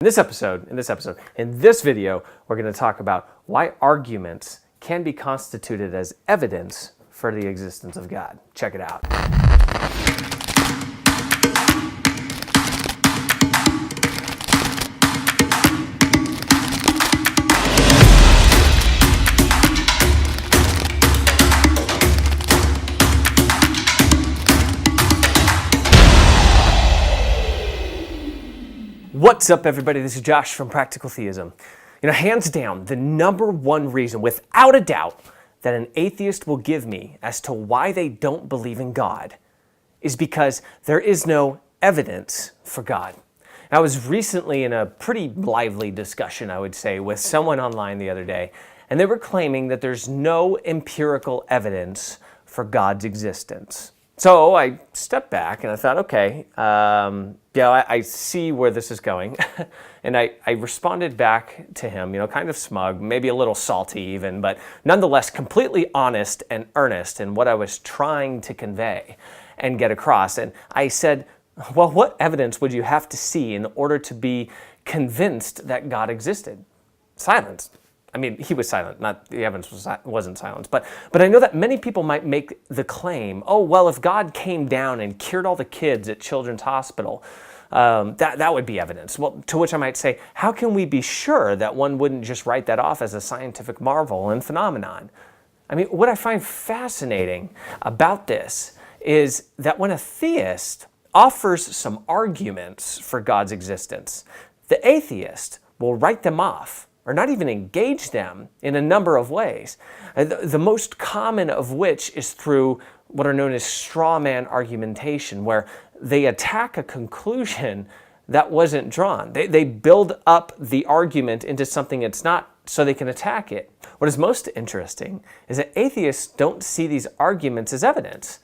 In this video, we're going to talk about why arguments can be constituted as evidence for the existence of God. Check it out. What's up, everybody? This is Josh from Practical Theism. Hands down, the number one reason, without a doubt, that an atheist will give me as to why they don't believe in God is because there is no evidence for God. I was recently in a pretty lively discussion, I would say, with someone online the other day, and they were claiming that there's no empirical evidence for God's existence. So I stepped back and I thought, okay, I see where this is going. And I responded back to him, kind of smug, maybe a little salty even, but nonetheless completely honest and earnest in what I was trying to convey and get across. And I said, well, what evidence would you have to see in order to be convinced that God existed? Silence. I mean, he was silent, not the evidence wasn't silence. But I know that many people might make the claim, oh, well, if God came down and cured all the kids at Children's Hospital, that would be evidence. Well, to which I might say, how can we be sure that one wouldn't just write that off as a scientific marvel and phenomenon? I mean, what I find fascinating about this is that when a theist offers some arguments for God's existence, the atheist will write them off, or not even engage them in a number of ways. The most common of which is through what are known as straw man argumentation, where they attack a conclusion that wasn't drawn. They build up the argument into something it's not so they can attack it. What is most interesting is that atheists don't see these arguments as evidence.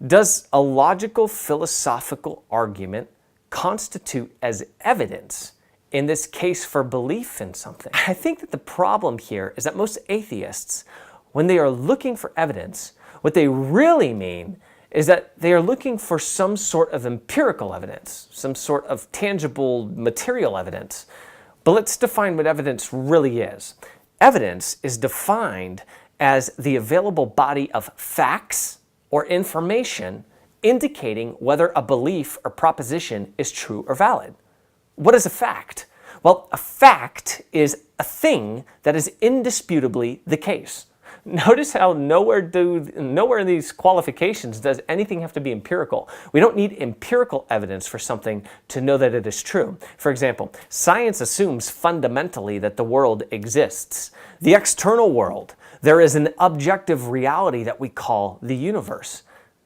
Does a logical philosophical argument constitute as evidence in this case for belief in something? I think that the problem here is that most atheists, when they are looking for evidence, what they really mean is that they are looking for some sort of empirical evidence, some sort of tangible material evidence. But let's define what evidence really is. Evidence is defined as the available body of facts or information indicating whether a belief or proposition is true or valid. What is a fact? Well, a fact is a thing that is indisputably the case. Notice how nowhere in these qualifications does anything have to be empirical. We don't need empirical evidence for something to know that it is true. For example, science assumes fundamentally that the world exists. The external world, there is an objective reality that we call the universe.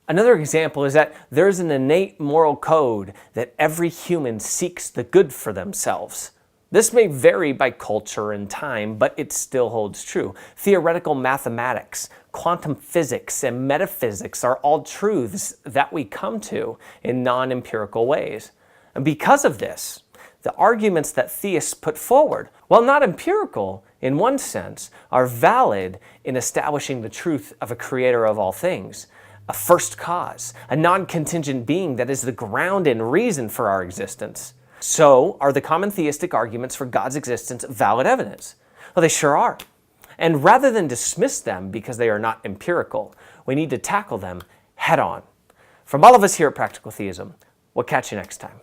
Another example is that there's an innate moral code that every human seeks the good for themselves. This may vary by culture and time, but it still holds true. Theoretical mathematics, quantum physics, and metaphysics are all truths that we come to in non-empirical ways. And because of this, the arguments that theists put forward, while not empirical in one sense, are valid in establishing the truth of a creator of all things, a first cause, a non-contingent being that is the ground and reason for our existence. So, are the common theistic arguments for God's existence valid evidence? Well, they sure are. And rather than dismiss them because they are not empirical, we need to tackle them head on. From all of us here at Practical Theism, we'll catch you next time.